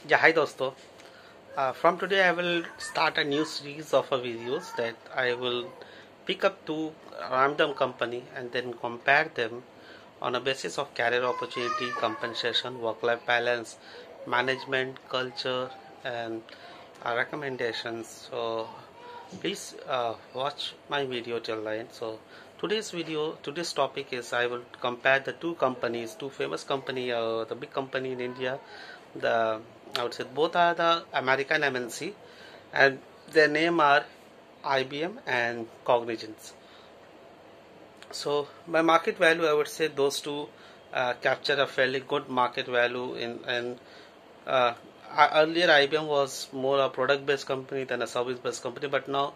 Yeah, hi dosto. From today I will start a new series of videos that I will pick up two random company and then compare them on a basis of career opportunity, compensation, work-life balance, management, culture, and recommendations. So please watch my video till the end. So today's topic is I will compare the two companies, two famous company, the big company in India. The I would say both are the American MNC, and their name are IBM and Cognizant. So by market value, I would say those two capture a fairly good market value in and uh, earlier IBM was more a product based company than a service based company, but now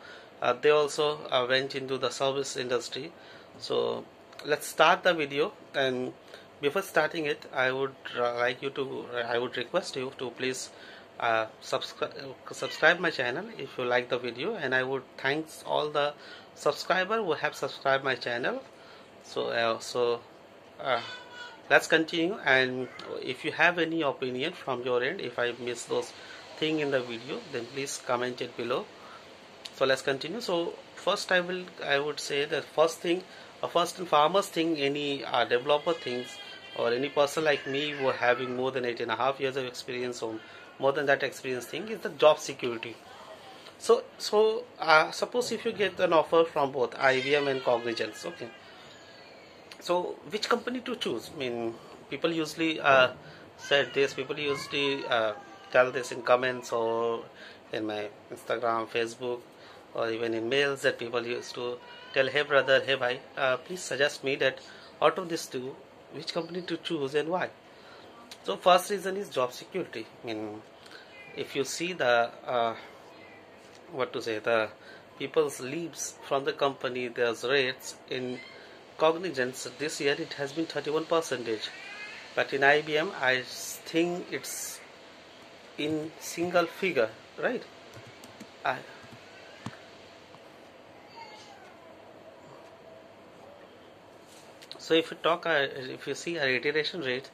they also went into the service industry. So let's start the video, and before starting it I would request you to please subscribe my channel if you like the video, and I would thanks all the subscriber who have subscribed my channel. So let's continue, and if you have any opinion from your end, if I miss those thing in the video, then please comment it below. So let's continue. So first I would say the first thing, first and foremost thing, any developer things or any person like me who are having more than 8.5 years of experience or more than that experience thing is the job security. So suppose if you get an offer from both IBM and Cognizant, okay, so which company to choose? I mean, people usually said this. People usually tell this in comments or in my Instagram, Facebook, or even in mails that people used to tell, "Hey brother, hey bhai, please suggest me that out of these two, which company to choose and why." So first reason is job security. I mean, if you see the what to say, the people's leaves from the company, there's rates in Cognizant this year it has been 31%, but in IBM I think it's in single figure, right? I, so if you see a iteration rate,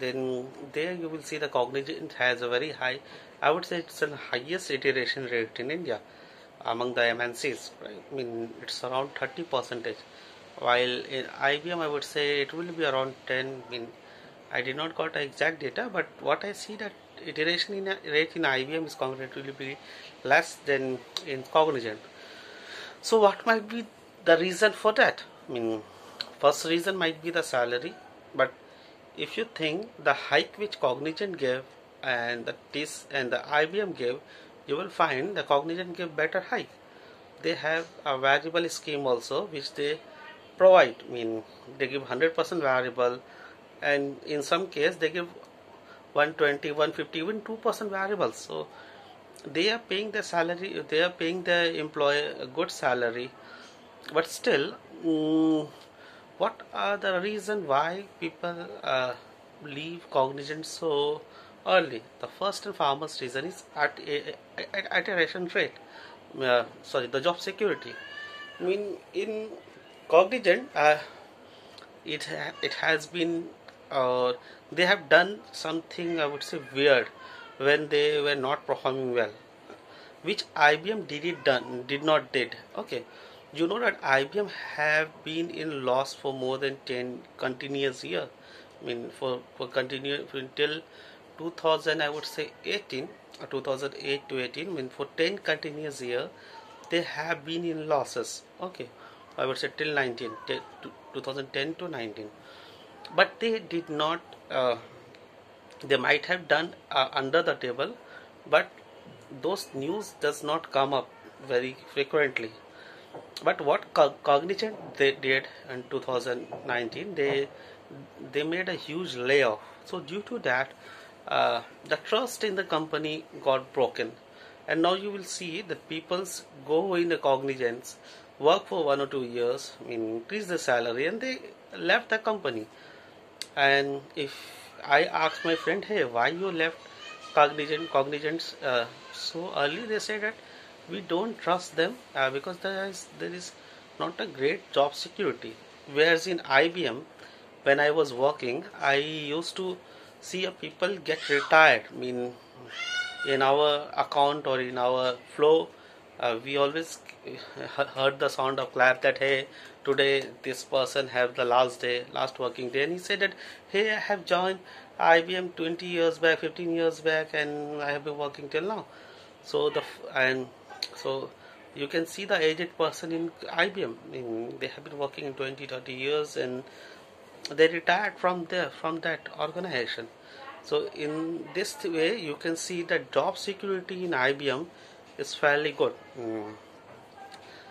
then there you will see the Cognizant has a very high. I would say it's the highest iteration rate in India among the MNCs. Right? I mean it's around 30%. While in IBM, I would say it will be around 10. I mean, I did not got exact data, but what I see that iteration in rate in IBM is comparatively less than in Cognizant. So, what might be the reason for that? I mean, first reason might be the salary, but if you think the hike which Cognizant gave and the TIS and the IBM gave, you will find the Cognizant gave better hike. They have a variable scheme also which they provide. I mean, they give 100% variable, and in some case they give 120, 150, even 2% variables. So they are paying the salary, they are paying the employee a good salary, but still, what are the reason why people leave Cognizant so early? The first and foremost reason is at iteration rate. Sorry, the job security. I mean, in Cognizant, it has been they have done something, I would say, weird when they were not performing well, which IBM did not did. Okay, you know that IBM have been in loss for more than 10 continuous years. I mean, for continue until 2000, I would say 18 or 2008 to 18. I mean, for 10 continuous years they have been in losses. Okay, I would say till 2010 to 19, but they did not they might have done under the table, but those news does not come up very frequently. But what Cognizant they did in 2019, they made a huge layoff. So due to that, the trust in the company got broken, and now you will see that people's go in the Cognizants, work for 1 or 2 years, increase the salary, and they left the company. And if I asked my friend, hey, why you left Cognizant so early, they said that we don't trust them because there is not a great job security. Whereas in IBM, when I was working, I used to see people get retired. I mean, in our account or in our flow, we always heard the sound of clap that hey, today this person have the last day, last working day, and he said that hey, I have joined IBM 20 years back, 15 years back, and I have been working till now. So so you can see the aged person in IBM. I mean, they have been working in 20, 30 years, and they retired from there, from that organization. So in this way, you can see that job security in IBM is fairly good.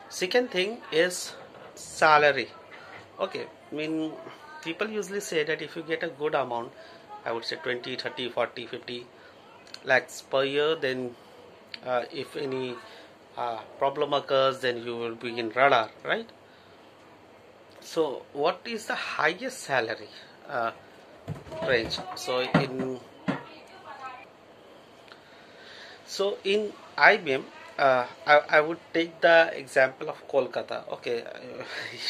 Second thing is salary. Okay, I mean, people usually say that if you get a good amount, I would say 20, 30, 40, 50 lakhs per year, then if any problem occurs, then you will be in radar, right? So, what is the highest salary range? So in IBM, I would take the example of Kolkata. Okay,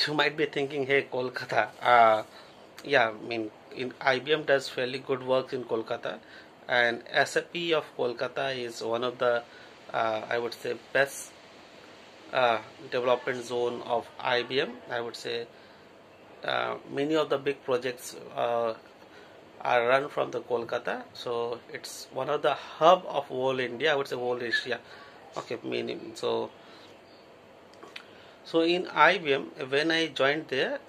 you might be thinking, hey, Kolkata. Yeah, I mean, in IBM does fairly good work in Kolkata, and SAP of Kolkata is one of the, I would say, best development zone of IBM. I would say many of the big projects are run from the Kolkata, so it's one of the hub of whole India. I would say whole Asia. Okay, meaning so in IBM when I joined there,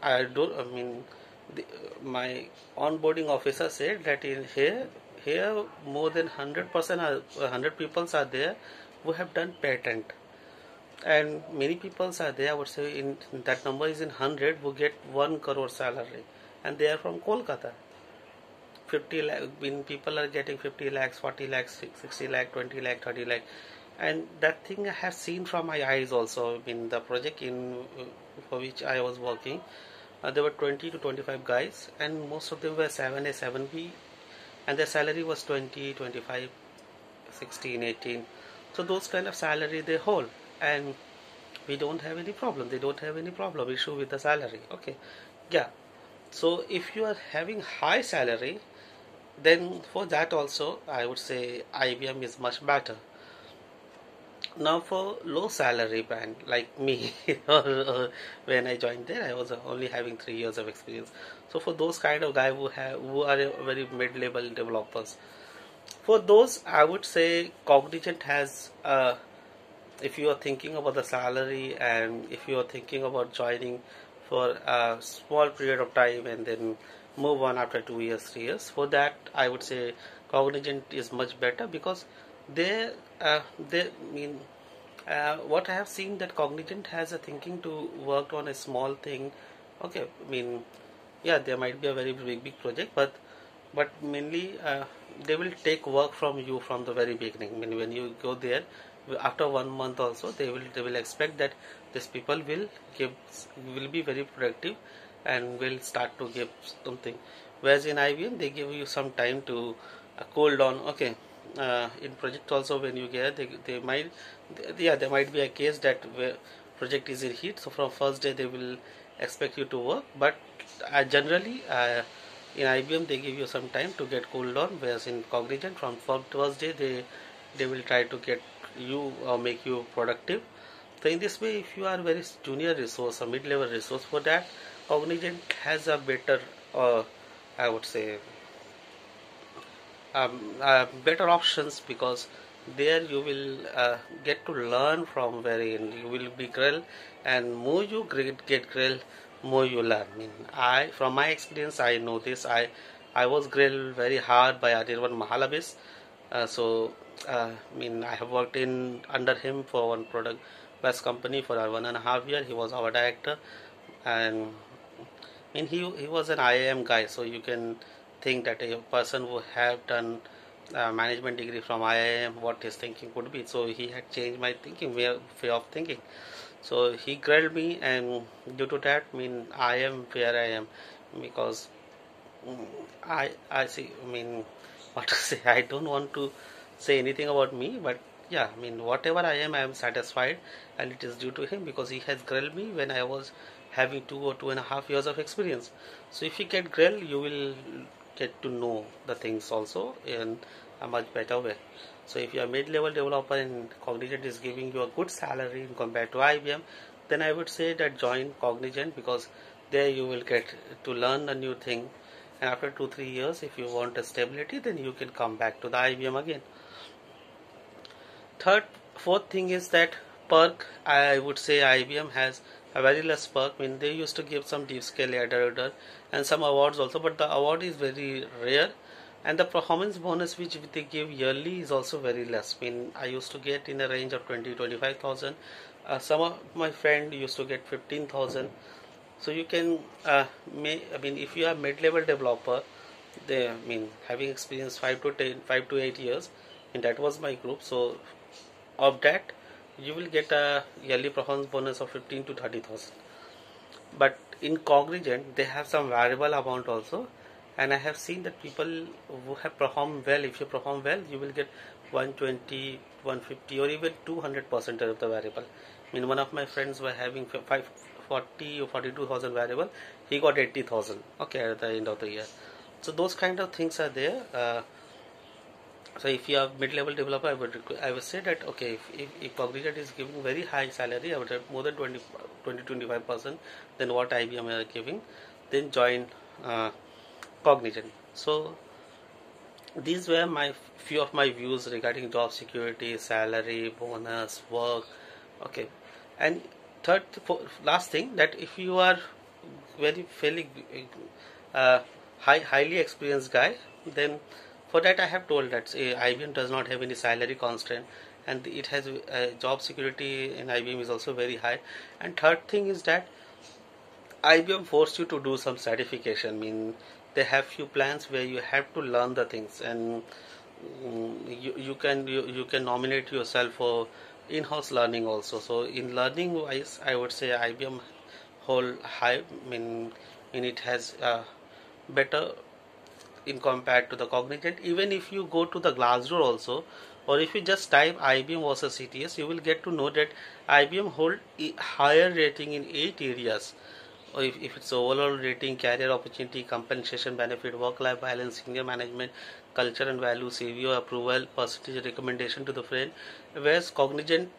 I do. I mean, the, my onboarding officer said that in here more than 100% 100 people are there who have done patent, and many people are there. I would say in that number is in 100 who get 1 crore salary, and they are from Kolkata. 50 lakh, when people are getting 50 lakhs, 40 lakhs, 60 lakh, 20 lakh, 30 lakh, and that thing I have seen from my eyes also. In the project in for which I was working, there were 20 to 25 guys, and most of them were 7A, 7B, and their salary was 20, 25, 16, 18. So those kind of salary they hold, and we don't have any problem. They don't have any problem issue with the salary. Okay, yeah. So if you are having high salary, then for that also I would say IBM is much better. Now for low salary band like me, when I joined there, I was only having 3 years of experience. So for those kind of guy who are very mid-level developers, for those I would say Cognizant has. If you are thinking about the salary, and if you are thinking about joining for a small period of time and then move on after 2 years, 3 years, for that I would say Cognizant is much better, because they they mean what I have seen that Cognizant has a thinking to work on a small thing. Okay, I mean, yeah, there might be a very big project, but mainly they will take work from you from the very beginning. I mean, when you go there, after 1 month also they will expect that these people will be very productive and will start to give something. Whereas in IBM they give you some time to cool down. Okay, in project also when you get, they might, yeah, there might be a case that where project is in heat, so from first day they will expect you to work, but generally in IBM they give you some time to get cooled down, whereas in Cognizant from first day they will try to get you make you productive. So in this way, if you are very junior resource or mid-level resource, for that Cognizant has a better I would say better options, because there you will get to learn from wherein you will be grilled, and more you get grilled, more you learn. I mean, I from my experience I know this. I was grilled very hard by Anirvan Mahalabis. I mean, I have worked in under him for one product best company for 1.5 years. He was our director, and I mean he was an IIM guy, so you can think that a person who have done management degree from IIM, what his thinking could be. So he had changed my thinking, way of thinking. So he grilled me, and due to that, I mean, I am where I am, because I see. I mean, what to say? I don't want to say anything about me, but yeah, I mean, whatever I am satisfied, and it is due to him, because he has grilled me when I was having 2 or 2.5 years of experience. So if you get grilled, you will get to know the things also in a much better way. So if you are mid-level developer and Cognizant is giving you a good salary in compared to IBM, then I would say that join Cognizant, because there you will get to learn a new thing, and after 2-3 years, if you want a stability, then you can come back to the IBM again. Fourth thing is that perk. I would say IBM has a very less perk. I mean, they used to give some deep scale adder and some awards also, but the award is very rare, and the performance bonus which they give yearly is also very less. I mean, I used to get in a range of 20-25,000. Some of my friend used to get 15,000. So you can I mean, if you are mid-level developer, they, I mean, having experience 5 to 8 years, and that was my group. So of that, you will get a yearly performance bonus of 15 to 30,000. But in Cognizant, they have some variable amount also, and I have seen that people who have performed well, if you perform well, you will get 120, 150, or even 200% of the variable. I mean, one of my friends were having 40 or 42,000 variable, he got 80,000. Okay, at the end of the year. So those kind of things are there. So if you are mid-level developer, I would say that okay, if Cognizant is giving very high salary, I would have more than 25% than what IBM are giving, then join Cognizant. So these were my few of my views regarding job security, salary, bonus, work. Okay, and last thing, that if you are very fairly highly experienced guy, then for that I have told that IBM does not have any salary constraint, and it has job security in IBM is also very high. And third thing is that IBM forced you to do some certification. I mean, they have few plans where you have to learn the things, and you can nominate yourself for in-house learning also. So in learning wise, I would say IBM whole high. I mean, it has better in compared to the Cognizant. Even if you go to the Glassdoor also, or if you just type IBM versus CTS, you will get to know that IBM hold higher rating in 8 areas. Or if it's overall rating, career opportunity, compensation, benefit, work-life balance, senior management, culture and value, CVO approval, percentage recommendation to the friend, whereas Cognizant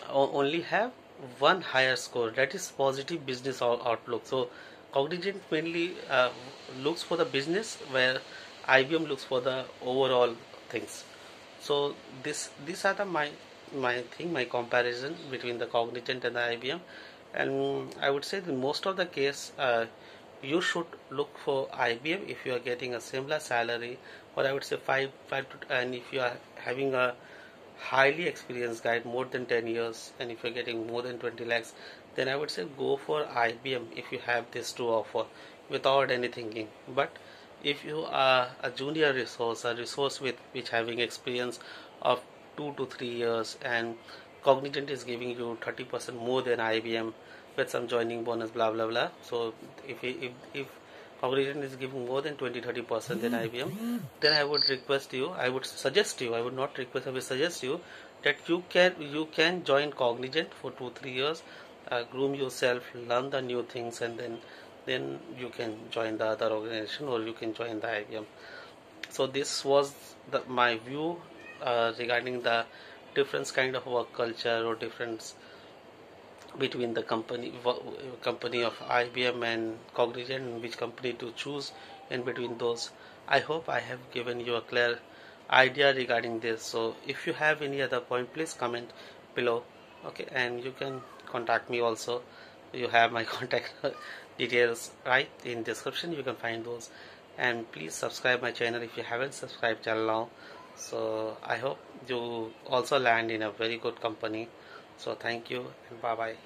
only have one higher score, that is positive business outlook. So Cognizant mainly looks for the business, where IBM looks for the overall things. So these are the my comparison between the Cognizant and the IBM, and I would say that most of the case you should look for IBM if you are getting a similar salary, or I would say five to, and if you are having a highly experienced guy more than 10 years, and if you're getting more than 20 lakhs, then I would say go for IBM if you have this to offer without any thinking. But if you are a junior resource, a resource with which having experience of 2 to 3 years, and Cognizant is giving you 30% more than IBM with some joining bonus, blah blah blah. So if Cognizant is giving more than 20-30% than IBM, then I would request you, I would suggest you, I would not request, I would suggest you that you can join Cognizant for 2-3 years, groom yourself, learn the new things, and then you can join the other organization, or you can join the IBM. So this was my view regarding the different kind of work culture, or difference between the company of IBM and Cognizant, which company to choose in between those. I hope I have given you a clear idea regarding this. So if you have any other point, please comment below. Okay, and you can contact me also. You have my contact details right in description, you can find those. And please subscribe my channel if you haven't subscribed channel now. So I hope you also land in a very good company. So thank you, and bye bye.